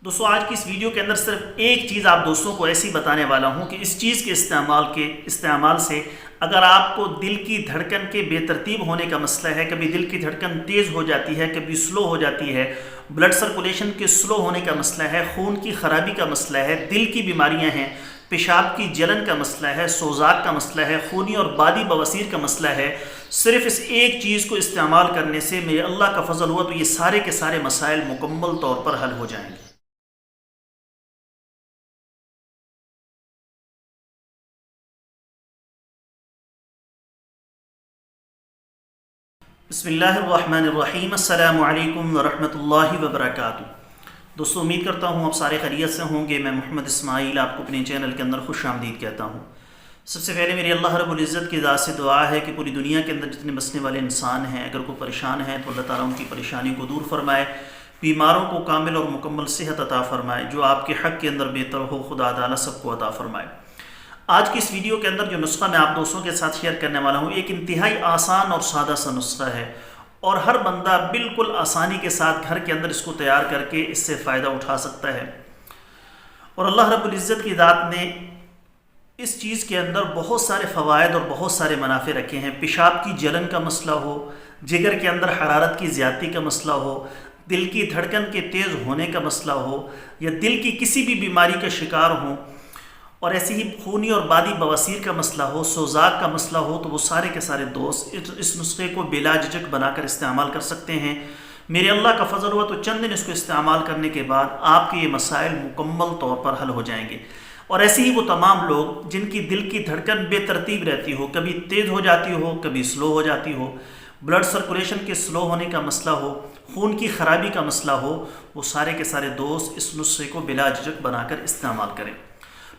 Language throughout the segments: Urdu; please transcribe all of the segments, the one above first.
دوستوں آج کی اس ویڈیو کے اندر صرف ایک چیز آپ دوستوں کو ایسی بتانے والا ہوں کہ اس چیز کے استعمال سے اگر آپ کو دل کی دھڑکن کے بے ترتیب ہونے کا مسئلہ ہے، کبھی دل کی دھڑکن تیز ہو جاتی ہے، کبھی سلو ہو جاتی ہے، بلڈ سرکولیشن کے سلو ہونے کا مسئلہ ہے، خون کی خرابی کا مسئلہ ہے، دل کی بیماریاں ہیں، پیشاب کی جلن کا مسئلہ ہے، سوزاک کا مسئلہ ہے، خونی اور بادی بواسیر کا مسئلہ ہے، صرف اس ایک چیز کو استعمال کرنے سے میرے اللہ کا فضل ہوا تو یہ سارے کے سارے مسائل مکمل طور پر حل ہو جائیں گے۔ بسم اللہ الرحمن الرحیم، السلام علیکم ورحمۃ اللہ وبرکاتہ۔ دوستو امید کرتا ہوں آپ سارے خیریت سے ہوں گے۔ میں محمد اسماعیل آپ کو اپنے چینل کے اندر خوش آمدید کہتا ہوں۔ سب سے پہلے میری اللہ رب العزت کی ذات سے دعا ہے کہ پوری دنیا کے اندر جتنے بسنے والے انسان ہیں، اگر کوئی پریشان ہیں تو اللہ تعالیٰ ان کی پریشانی کو دور فرمائے، بیماروں کو کامل اور مکمل صحت عطا فرمائے، جو آپ کے حق کے اندر بہتر ہو خدا تعالیٰ سب کو عطا فرمائے۔ آج کی اس ویڈیو کے اندر جو نسخہ میں آپ دوستوں کے ساتھ شیئر کرنے والا ہوں، ایک انتہائی آسان اور سادہ سا نسخہ ہے اور ہر بندہ بالکل آسانی کے ساتھ گھر کے اندر اس کو تیار کر کے اس سے فائدہ اٹھا سکتا ہے، اور اللہ رب العزت کی ذات نے اس چیز کے اندر بہت سارے فوائد اور بہت سارے منافع رکھے ہیں۔ پیشاب کی جلن کا مسئلہ ہو، جگر کے اندر حرارت کی زیادتی کا مسئلہ ہو، دل کی دھڑکن کے تیز ہونے کا مسئلہ ہو، یا دل کی کسی بھی بیماری کا شکار ہوں، اور ایسی ہی خونی اور بادی بواسیر کا مسئلہ ہو، سوزاک کا مسئلہ ہو، تو وہ سارے کے سارے دوست اس نسخے کو بلا جھجک بنا کر استعمال کر سکتے ہیں۔ میرے اللہ کا فضل ہوا تو چند دن اس کو استعمال کرنے کے بعد آپ کے یہ مسائل مکمل طور پر حل ہو جائیں گے۔ اور ایسے ہی وہ تمام لوگ جن کی دل کی دھڑکن بے ترتیب رہتی ہو، کبھی تیز ہو جاتی ہو، کبھی سلو ہو جاتی ہو، بلڈ سرکولیشن کے سلو ہونے کا مسئلہ ہو، خون کی خرابی کا مسئلہ ہو، وہ سارے کے سارے دوست اس نسخے کو بلا جھجک بنا کر استعمال کریں۔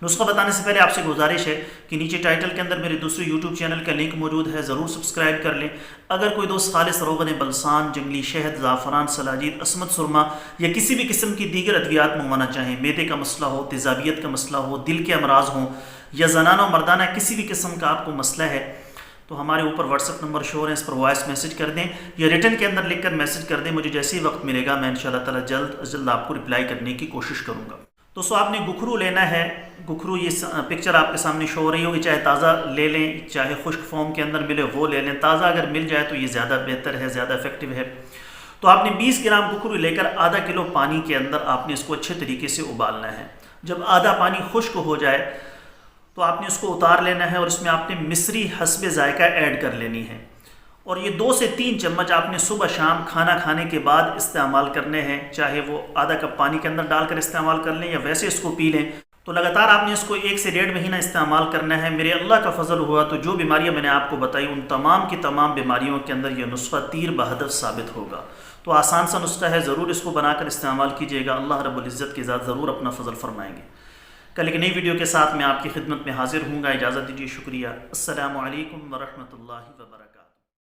نسخہ بتانے سے پہلے آپ سے گزارش ہے کہ نیچے ٹائٹل کے اندر میرے دوسرے یوٹیوب چینل کا لنک موجود ہے، ضرور سبسکرائب کر لیں۔ اگر کوئی دوست خالص روغن بلسان، جنگلی شہد، زعفران، سلاجید، عصمت سرما یا کسی بھی قسم کی دیگر ادویات منگوانا چاہیں، معدے کا مسئلہ ہو، تیزابیت کا مسئلہ ہو، دل کے امراض ہوں، یا زنانہ و مردانہ کسی بھی قسم کا آپ کو مسئلہ ہے، تو ہمارے اوپر واٹس ایپ نمبر شو ہے، اس پر وائس میسج کر دیں یا ریٹن کے اندر لکھ کر میسج کر دیں۔ مجھے جیسے ہی وقت ملے گا میں انشاءاللہ تعالی جلد از جلد آپ کو رپلائی کرنے کی کوشش کروں گا۔ دوستو آپ نے گکھرو لینا ہے۔ گکھرو یہ پکچر آپ کے سامنے شو ہو رہی ہوگی، چاہے تازہ لے لیں چاہے خشک فارم کے اندر ملے وہ لے لیں۔ تازہ اگر مل جائے تو یہ زیادہ بہتر ہے، زیادہ افیکٹو ہے۔ تو آپ نے 20 گرام گکھرو لے کر آدھا کلو پانی کے اندر آپ نے اس کو اچھے طریقے سے ابالنا ہے۔ جب آدھا پانی خشک ہو جائے تو آپ نے اس کو اتار لینا ہے، اور اس میں آپ نے مصری حسب ذائقہ ایڈ کر لینی ہے، اور یہ 2 سے 3 چمچ آپ نے صبح شام کھانا کھانے کے بعد استعمال کرنے ہیں، چاہے وہ آدھا کپ پانی کے اندر ڈال کر استعمال کر لیں یا ویسے اس کو پی لیں۔ تو لگاتار آپ نے اس کو 1 سے 1.5 مہینہ استعمال کرنا ہے۔ میرے اللہ کا فضل ہوا تو جو بیماریاں میں نے آپ کو بتائی ان تمام کی تمام بیماریوں کے اندر یہ نسخہ تیر بہدف ثابت ہوگا۔ تو آسان سا نسخہ ہے، ضرور اس کو بنا کر استعمال کیجیے گا، اللہ رب العزت کی ذات ضرور اپنا فضل فرمائیں گے۔ کل ایک نئی ویڈیو کے ساتھ میں آپ کی خدمت میں حاضر ہوں گا، اجازت دیجیے، شکریہ، السلام علیکم ورحمۃ اللہ وبرکاتہ۔